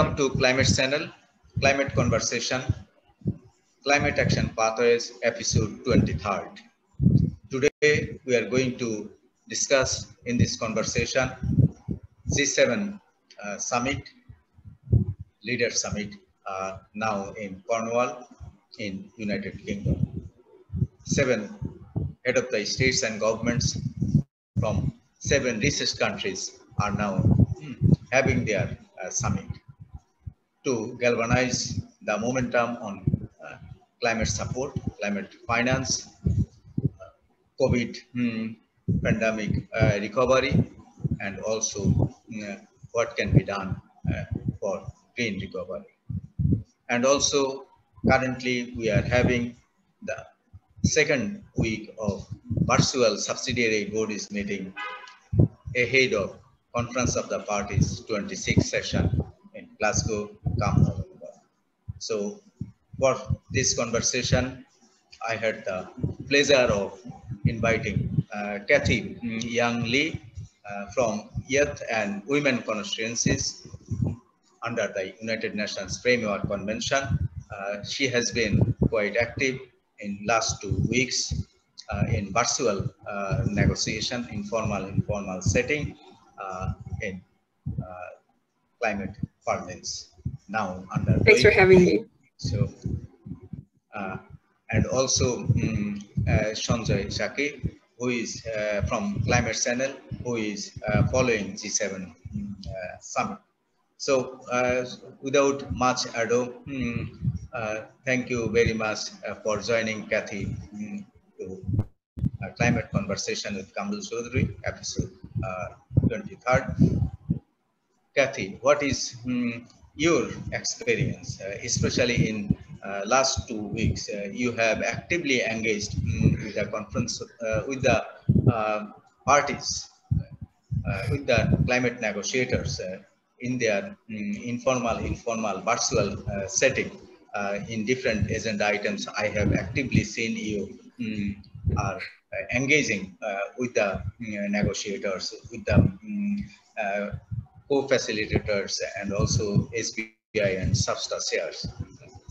Welcome to Climate Channel, Climate Conversation, Climate Action Pathways, episode 23rd. Today, we are going to discuss in this conversation G7 Summit, Leader Summit, now in Cornwall, in United Kingdom. 7 head of the states and governments from 7 richest countries are now having their summit to galvanize the momentum on climate support, climate finance, COVID pandemic recovery, and also what can be done for green recovery. And also currently we are having the second week of virtual subsidiary bodies meeting ahead of Conference of the Parties 26th session in Glasgow, come November. So for this conversation, I had the pleasure of inviting Kathy Young Lee from Youth and Women Constituencies under the United Nations Framework Convention. She has been quite active in last 2 weeks in virtual negotiation, informal setting in climate parlance now under. Thanks for having me. So, and also Sanjay Shaki, who is from Climate Channel, who is following G7 summit. So, without much ado, thank you very much for joining Kathy to Climate Conversation with Kamble Chaudhary, episode 23rd. Kathy, what is your experience, especially in last 2 weeks? You have actively engaged with the conference, with the parties, with the climate negotiators in their informal, virtual setting in different agenda items. I have actively seen you are engaging with the negotiators, with the co-facilitators, and also SBI and SAFSTA shares.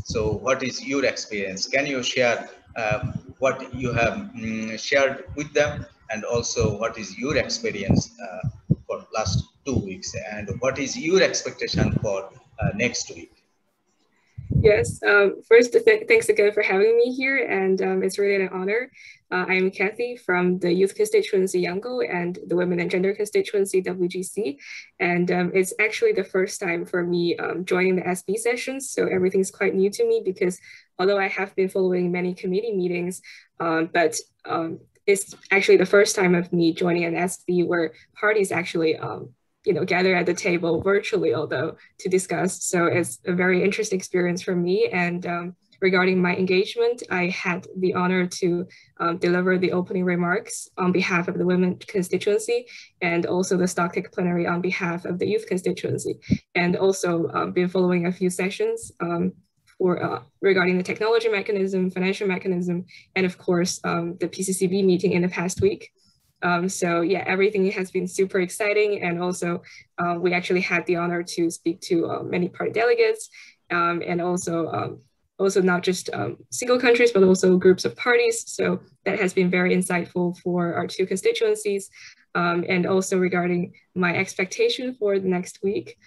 So what is your experience? Can you share what you have shared with them, and also what is your experience for last 2 weeks, and what is your expectation for next week? Yes, first, thanks again for having me here, and it's really an honor. I'm Kathy from the Youth Constituency Yangon and the Women and Gender Constituency WGC, and it's actually the first time for me joining the SB sessions, so everything's quite new to me because although I have been following many committee meetings, but it's actually the first time of me joining an SB where parties actually gather at the table virtually, although to discuss. So it's a very interesting experience for me. And regarding my engagement, I had the honor to deliver the opening remarks on behalf of the Women constituency and also the Stocktake plenary on behalf of the Youth constituency, and also been following a few sessions regarding the technology mechanism, financial mechanism, and of course, the PCCB meeting in the past week. So yeah, everything has been super exciting. And also we actually had the honor to speak to many party delegates and also not just single countries, but also groups of parties. So that has been very insightful for our 2 constituencies. And also regarding my expectation for the next week,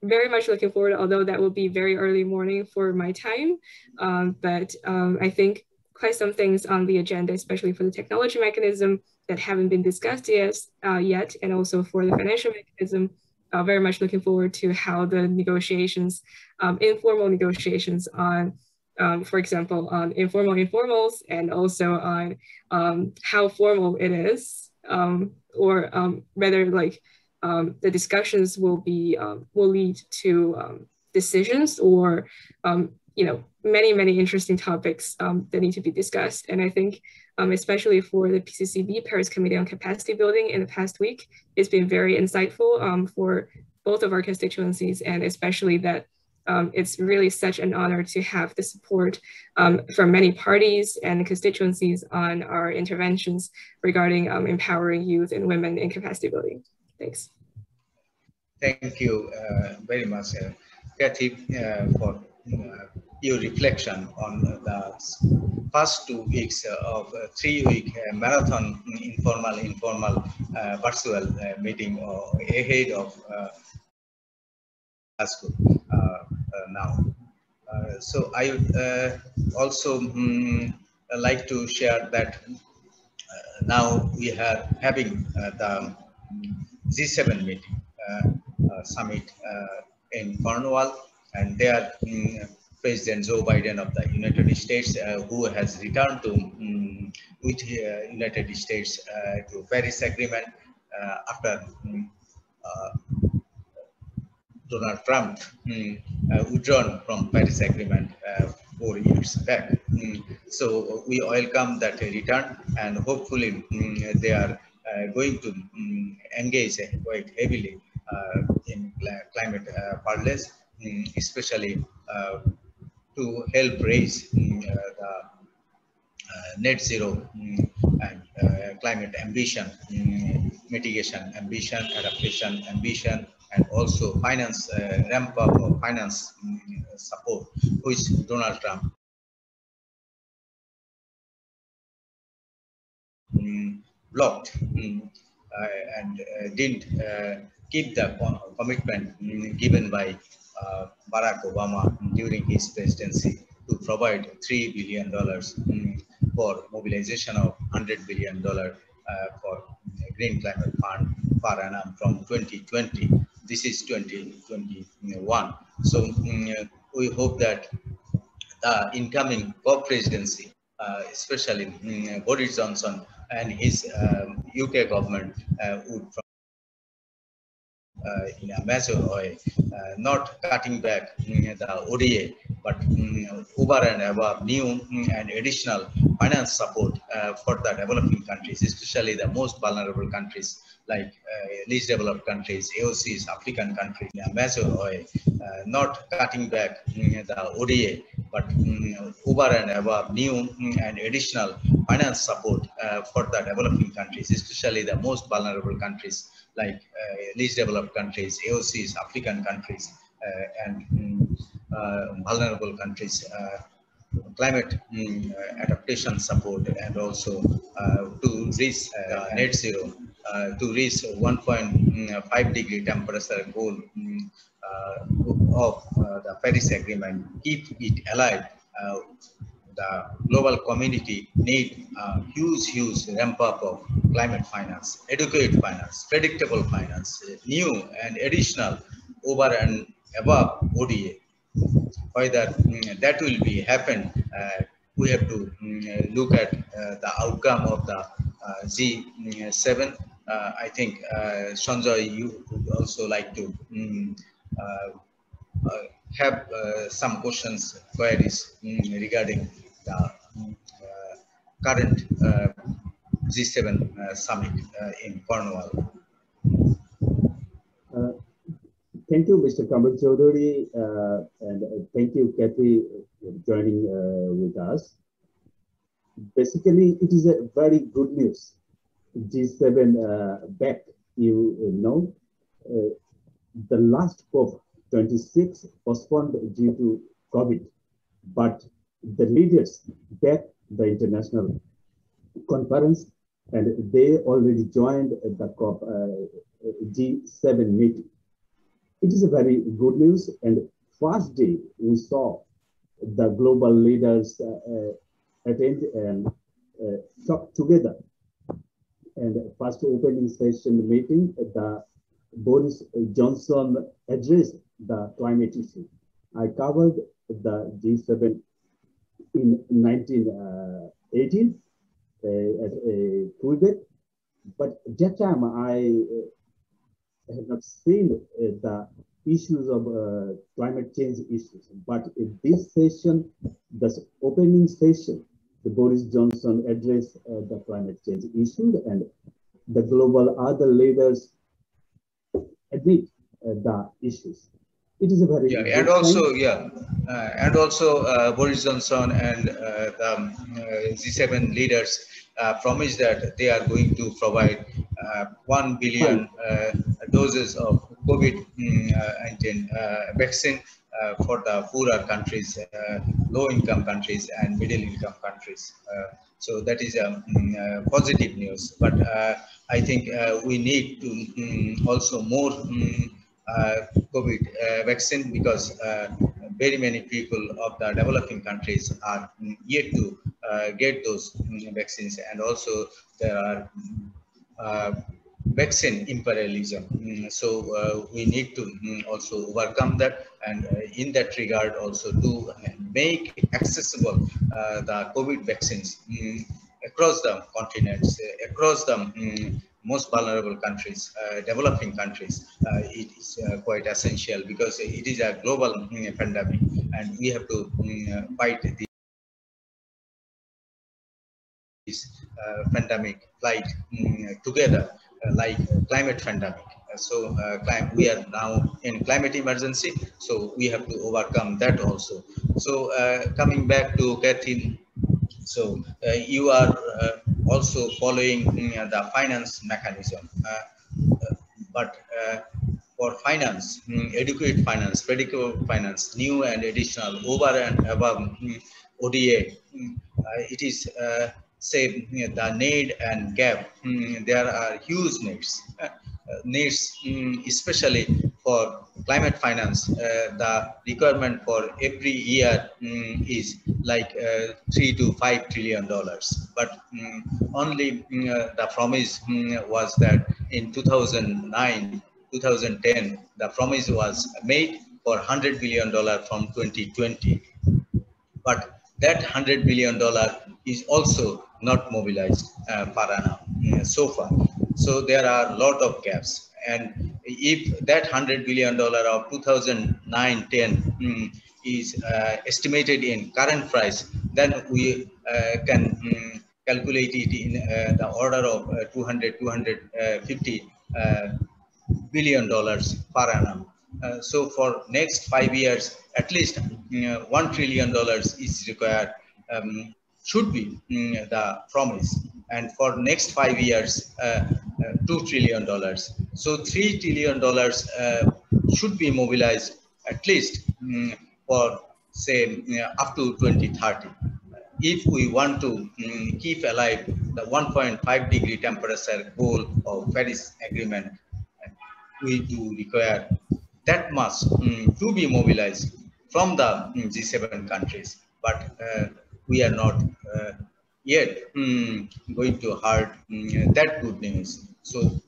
very much looking forward, although that will be very early morning for my time. But I think quite some things on the agenda, especially for the technology mechanism that haven't been discussed yet, and also for the financial mechanism. Very much looking forward to how the negotiations, informal negotiations on, for example, on informal informals, and also on how formal it is, or whether like the discussions will lead to decisions, or many interesting topics that need to be discussed. And I think especially for the PCCB, Paris Committee on Capacity Building, in the past week, it's been very insightful for both of our constituencies, and especially that it's really such an honor to have the support from many parties and constituencies on our interventions regarding empowering youth and women in capacity building. Thanks. Thank you very much, Kathy, for your reflection on the first 2 weeks of a 3-week marathon informal virtual meeting ahead of Glasgow now. So I would also like to share that now we are having the G7 meeting summit in Cornwall, and there President Joe Biden of the United States, who has returned to with United States to Paris Agreement after Donald Trump withdrawn from Paris Agreement 4 years back. So we welcome that return, and hopefully they are going to engage quite heavily in climate parlance, especially to help raise the net zero and climate ambition, mitigation ambition, adaptation ambition, and also finance ramp up of finance support, which Donald Trump blocked and didn't keep the commitment given by Barack Obama during his presidency to provide $3 billion for mobilization of $100 billion for Green Climate Fund per annum from 2020. This is 2021. So we hope that the incoming co-presidency, especially Boris Johnson and his UK government, would in a major way, not cutting back the ODA, but over and above new and additional finance support for the developing countries, especially the most vulnerable countries like least developed countries, AOCs, African countries, in a major way, not cutting back the ODA, but over and above new and additional finance support for the developing countries, especially the most vulnerable countries like least developed countries, AOCs, African countries, and vulnerable countries, climate adaptation support, and also to reach net zero, to reach 1.5-degree temperature goal of the Paris Agreement, keep it alive. The global community need a huge ramp up of climate finance, adequate finance, predictable finance, new and additional over and above ODA. Whether that will be happen, we have to look at the outcome of the G7. I think Sanjay, you would also like to have some questions, queries regarding the current G7 summit in Cornwall. Thank you, Mr. Kamal Chaudhary, and thank you, Kathy, for joining with us. Basically, it is a very good news. G7 back, you know, the last COP26 postponed due to COVID, but the leaders back the international conference, and they already joined the COP G7 meeting. It is a very good news, and first day we saw the global leaders attend and talk together. And first opening session meeting, the Boris Johnson addressed the climate issue. I covered the G7 in 1918 at Quebec, but at that time I have not seen the issues of climate change issues. But in this session, the opening session, the Boris Johnson addressed the climate change issue, and the global other leaders admit the issues. It is a very and also Boris Johnson and the G7 leaders promised that they are going to provide 1 billion doses of COVID-19 vaccine for the poorer countries, low-income countries, and middle-income countries. So that is positive news. But I think we need to also more COVID vaccine, because very many people of the developing countries are yet to get those vaccines, and also there are vaccine imperialism. So we need to also overcome that, and in that regard also to make accessible the COVID vaccines across the continents, across the most vulnerable countries, developing countries. It is quite essential, because it is a global pandemic, and we have to fight this pandemic fight together, like climate pandemic. So we are now in climate emergency, so we have to overcome that also. So coming back to Kathy, so you are also following the finance mechanism, but for finance, adequate finance, predictable finance, new and additional, over and above ODA, it is say the need and gap. There are huge needs. Needs, especially for climate finance, the requirement for every year is like $3 to $5 trillion. But only the promise was that in 2009, 2010, the promise was made for $100 billion from 2020. But that $100 billion is also not mobilized for now, so far. So there are a lot of gaps. And if that $100 billion of 2009-10 is estimated in current price, then we can calculate it in the order of 250 $1 billion per annum. So for next 5 years, at least $1 trillion is required, should be the promise. And for next 5 years, $2 trillion. So $3 trillion should be mobilized at least for say up to 2030. If we want to keep alive the 1.5-degree temperature goal of Paris Agreement, we do require that much to be mobilized from the G7 countries. But we are not yet going to heard that good news. So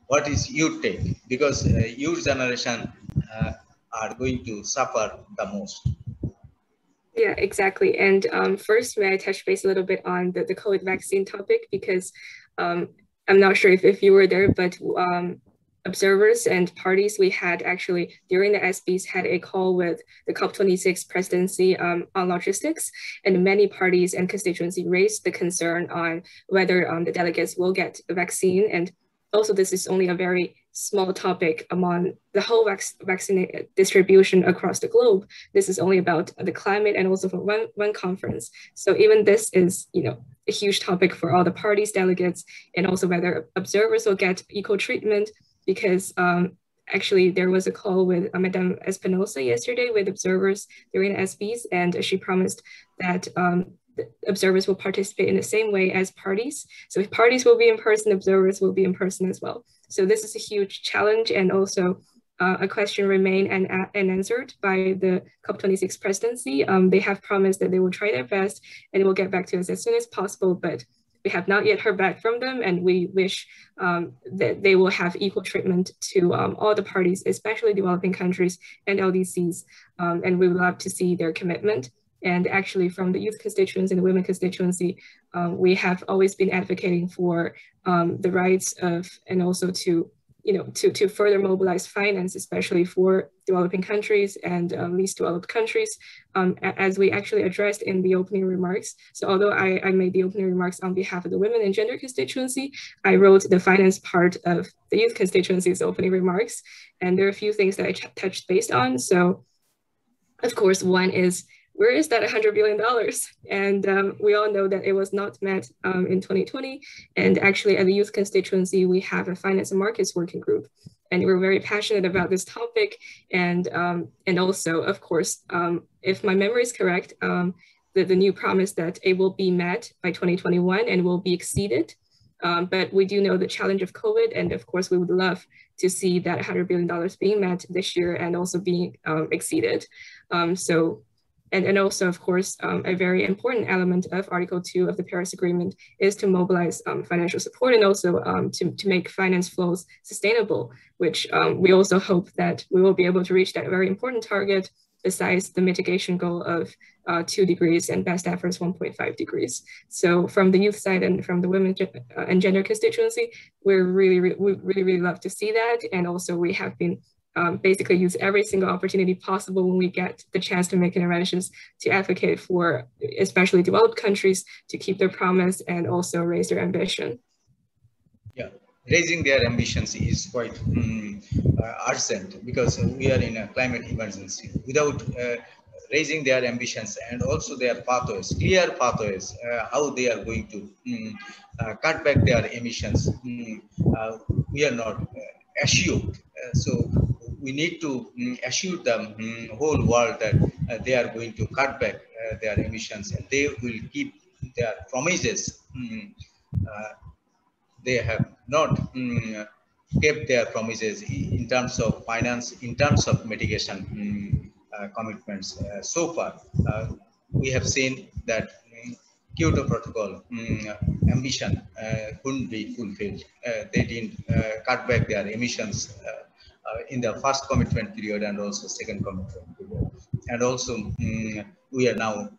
what is your take? Because your generation are going to suffer the most. Yeah, exactly. And first, may I touch base a little bit on the COVID vaccine topic, because I'm not sure if you were there, but observers and parties, we had actually during the SBs had a call with the COP26 presidency on logistics, and many parties and constituency raised the concern on whether the delegates will get the vaccine. And also, this is only a very small topic among the whole vaccine distribution across the globe. This is only about the climate and also for one conference. So even this is, a huge topic for all the parties, delegates, and also whether observers will get equal treatment, because actually there was a call with Madame Espinosa yesterday with observers during the SBs, and she promised that observers will participate in the same way as parties. So if parties will be in person, observers will be in person as well. So this is a huge challenge, and also a question remained unanswered by the COP26 presidency. They have promised that they will try their best and will get back to us as soon as possible, but we have not yet heard back from them, and we wish that they will have equal treatment to all the parties, especially developing countries and LDCs, and we would love to see their commitment. And actually from the youth constituency and the women constituency, we have always been advocating for the rights of, and also to further mobilize finance, especially for developing countries and least developed countries, as we actually addressed in the opening remarks. So although I made the opening remarks on behalf of the women and gender constituency, I wrote the finance part of the youth constituency's opening remarks. And there are a few things that I touched based on. So of course, one is, where is that $100 billion? And we all know that it was not met in 2020. And actually at the youth constituency, we have a finance and markets working group. and we're very passionate about this topic. And also, of course, if my memory is correct, the new promise that it will be met by 2021 and will be exceeded. But we do know the challenge of COVID, and of course, we would love to see that $100 billion being met this year and also being exceeded. And also, of course, a very important element of Article 2 of the Paris Agreement is to mobilize financial support and also to make finance flows sustainable, which we also hope that we will be able to reach that very important target besides the mitigation goal of 2 degrees and best efforts 1.5 degrees. So from the youth side and from the women and gender constituency, we really love to see that. And also we have been basically use every single opportunity possible when we get the chance to make interventions to advocate for especially developed countries to keep their promise and also raise their ambition. Yeah, raising their ambitions is quite urgent because we are in a climate emergency. Without raising their ambitions and also their pathways, clear pathways, how they are going to cut back their emissions, we are not assured. So we need to assure the whole world that they are going to cut back their emissions and they will keep their promises. They have not kept their promises in terms of finance, in terms of mitigation commitments. So far, we have seen that Kyoto Protocol ambition couldn't be fulfilled. They didn't cut back their emissions in the first commitment period and also second commitment period. And also we are now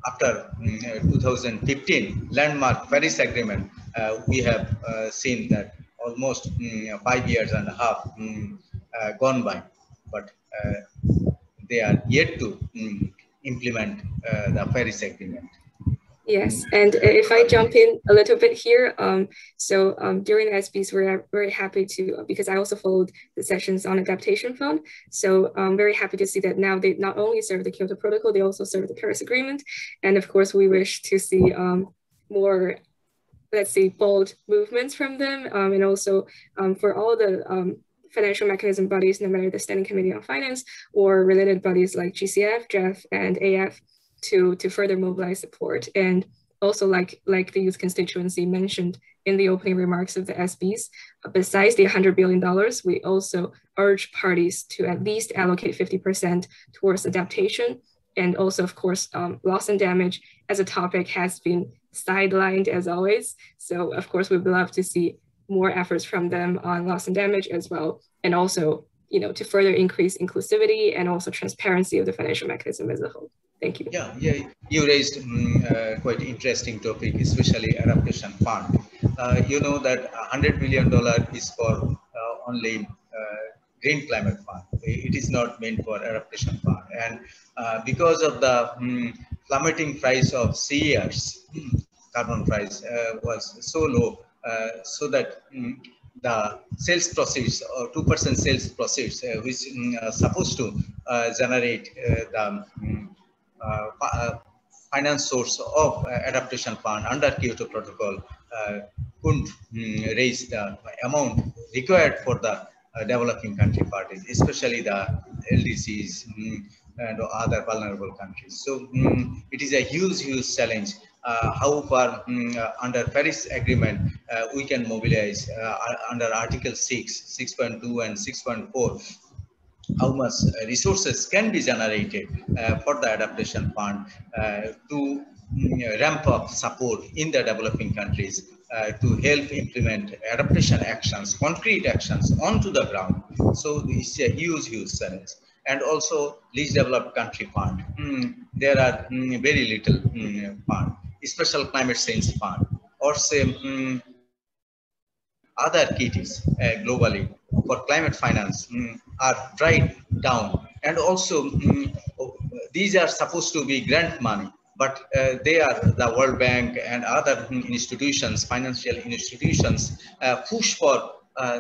after 2015 landmark Paris Agreement, we have seen that almost 5 years and a half gone by, but they are yet to implement the Paris Agreement. Yes, and if I jump in a little bit here, during the SBs, we're very happy to, because I also followed the sessions on adaptation fund. So I'm very happy to see that now they not only serve the Kyoto Protocol, they also serve the Paris Agreement. And of course, we wish to see more, let's say, bold movements from them. And also for all the financial mechanism bodies, no matter the Standing Committee on Finance or related bodies like GCF, GEF, and AF, to further mobilize support. And also like the youth constituency mentioned in the opening remarks of the SBs, besides the $100 billion, we also urge parties to at least allocate 50% towards adaptation. And also, of course, loss and damage as a topic has been sidelined as always. So of course, we'd love to see more efforts from them on loss and damage as well. And also, to further increase inclusivity and also transparency of the financial mechanism as a whole. Thank you. Yeah, you raised quite interesting topic, especially adaptation fund. You know that $100 billion is for only green climate fund. It is not meant for adaptation fund. And because of the plummeting price of CERs, carbon price was so low, so that the sales proceeds or 2% sales proceeds, which are supposed to generate the finance source of adaptation fund under Kyoto Protocol couldn't raise the amount required for the developing country parties, especially the LDCs and other vulnerable countries. So it is a huge challenge. How far under Paris Agreement we can mobilize under Article 6, 6.2 and 6.4, how much resources can be generated for the adaptation fund to ramp up support in the developing countries to help implement adaptation actions, concrete actions onto the ground. So it's a huge challenge. And also least developed country fund. There are very little fund, special climate change fund, or say other KTs globally for climate finance are dried down. And also these are supposed to be grant money, but they are the World Bank and other institutions, financial institutions push for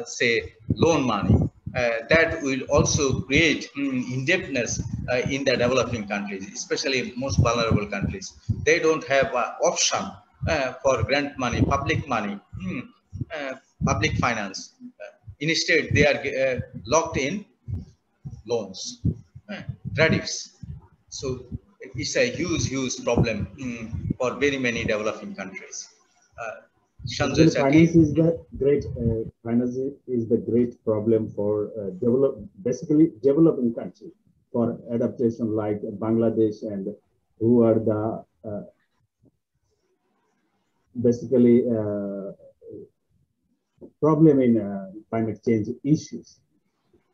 say loan money. That will also create indebtedness in the developing countries, especially most vulnerable countries. They don't have an option for grant money, public money, public finance. Instead, they are locked in loans, tariffs. So it's a huge problem for very many developing countries. Actually, finance is the great problem for basically developing countries for adaptation, like Bangladesh, and who are the basically problem in climate change issues.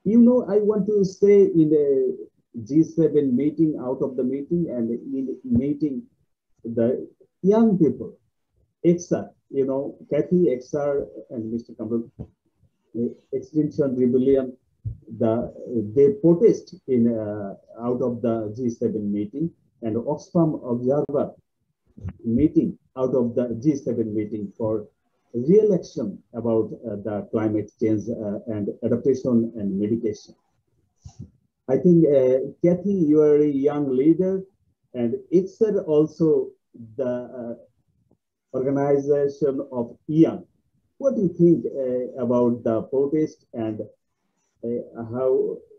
You know, I want to stay in the G7 meeting, out of the meeting, and in meeting the young people. XR, you know, Kathy, XR, and Mr. Kamal, Extinction Rebellion, they protest in out of the G7 meeting, and Oxfam Observer meeting out of the G7 meeting for real action about the climate change and adaptation and mitigation. I think, Kathy, you are a young leader, and XR also the organization of young. What do you think about the protest, and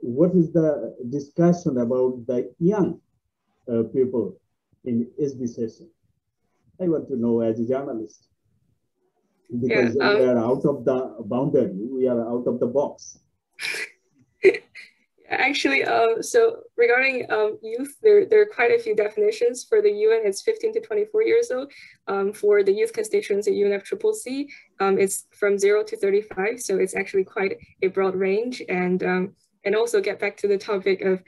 what is the discussion about the young people in SB session? I want to know as a journalist, because we are out of the boundary, we are out of the box. Actually, so regarding youth, there are quite a few definitions. For the UN, it's 15 to 24 years old. For the youth constituency UNFCCC, it's from 0 to 35. So it's actually quite a broad range. And also get back to the topic of,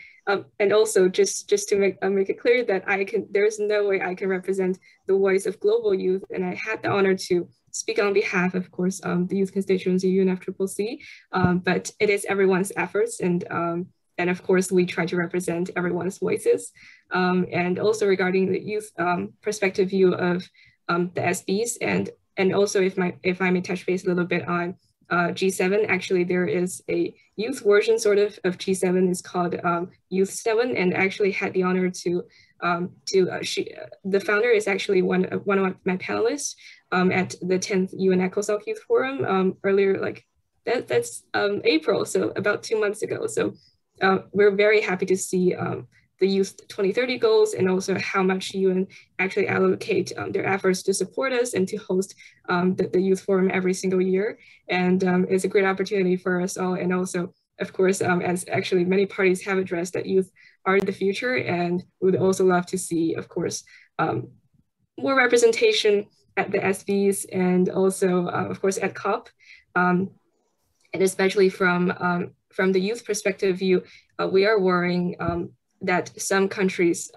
and also just to make it clear that there's no way I can represent the voice of global youth. And I had the honor to speak on behalf, of course, the youth constituency UNFCCC, but it is everyone's efforts, and of course we try to represent everyone's voices. And also regarding the youth perspective view of the SBs, and also if I may touch base a little bit on G7, actually there is a youth version sort of G7. It's called Youth 7, and actually had the honor to the founder is actually one of my panelists at the 10th UN ECOSOC Youth Forum earlier, like that's April, so about 2 months ago. So we're very happy to see the Youth 2030 goals, and also how much UN actually allocate their efforts to support us and to host the Youth Forum every single year. And it's a great opportunity for us all. And also, of course, as actually many parties have addressed, that youth are the future, and we would also love to see, of course, more representation at the SBs, and also, of course, at COP, and especially from the youth perspective view, we are worrying that some countries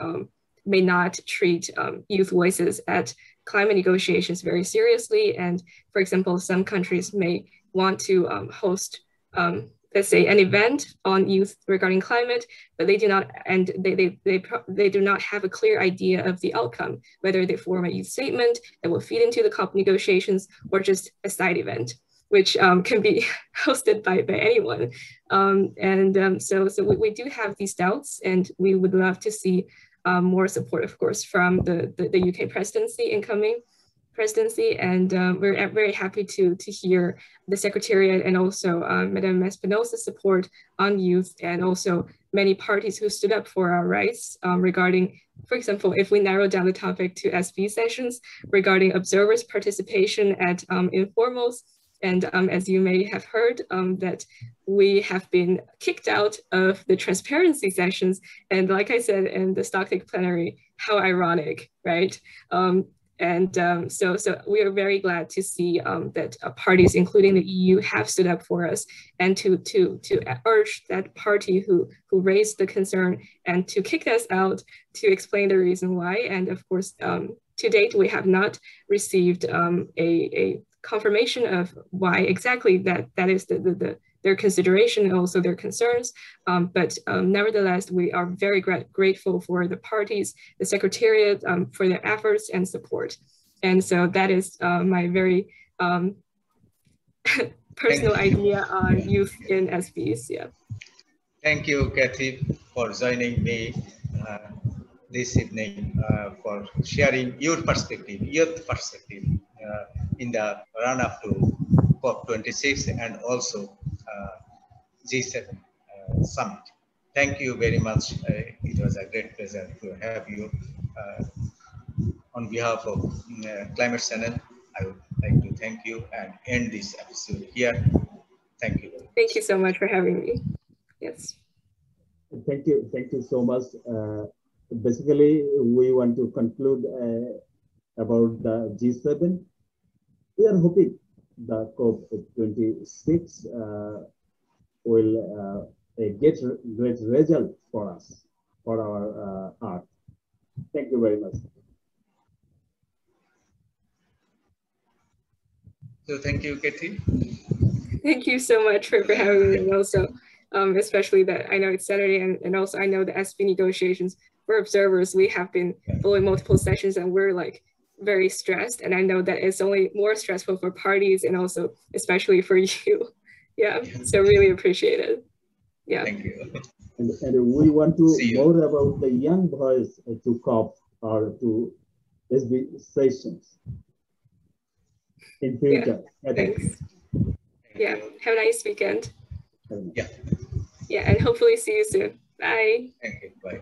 may not treat youth voices at climate negotiations very seriously. And for example, some countries may want to host, let's say, an event on youth regarding climate, but they do not, and they do not have a clear idea of the outcome, whether they form a youth statement that will feed into the COP negotiations, or just a side event, which can be hosted by anyone. So we do have these doubts, and we would love to see more support, of course, from the UK presidency, incoming presidency. And we're very happy to hear the Secretariat and also Madame Espinosa's support on youth, and also many parties who stood up for our rights regarding, for example, if we narrow down the topic to SB sessions, regarding observers' participation at informals. And as you may have heard, that we have been kicked out of the transparency sessions. And like I said in the Stocktake plenary, how ironic, right? So we are very glad to see that parties, including the EU, have stood up for us, and to urge that party who raised the concern and to kick us out to explain the reason why. And of course, to date, we have not received a confirmation of why exactly that is their consideration and also their concerns. But nevertheless, we are very grateful for the parties, the Secretariat, for their efforts and support. And so that is my very personal idea on youth in SBs. Yeah. Thank you, Kathy, for joining me this evening, for sharing your perspective, youth perspective in the run-up to COP26, and also G7 summit. Thank you very much. It was a great pleasure to have you. On behalf of Climate Channel, I would like to thank you and end this episode here. Thank you very much. Thank you so much for having me. Yes. Thank you so much. Basically, we want to conclude about the G7. We are hoping the COP26 will get great result for us, for our Earth. Thank you very much. So thank you, Kathy. Thank you so much for having me, and also especially that I know it's Saturday, and also I know the SP negotiations for observers, we have been following multiple sessions and we're like very stressed, and I know that it's only more stressful for parties and also especially for you. Yeah, so really appreciate it. Yeah. Thank you. And we want to more about the young boys to COP or to SB sessions in future. Yeah, thanks. Yeah, have a nice weekend. Yeah. Yeah, and hopefully see you soon. Bye. Thank you. Bye.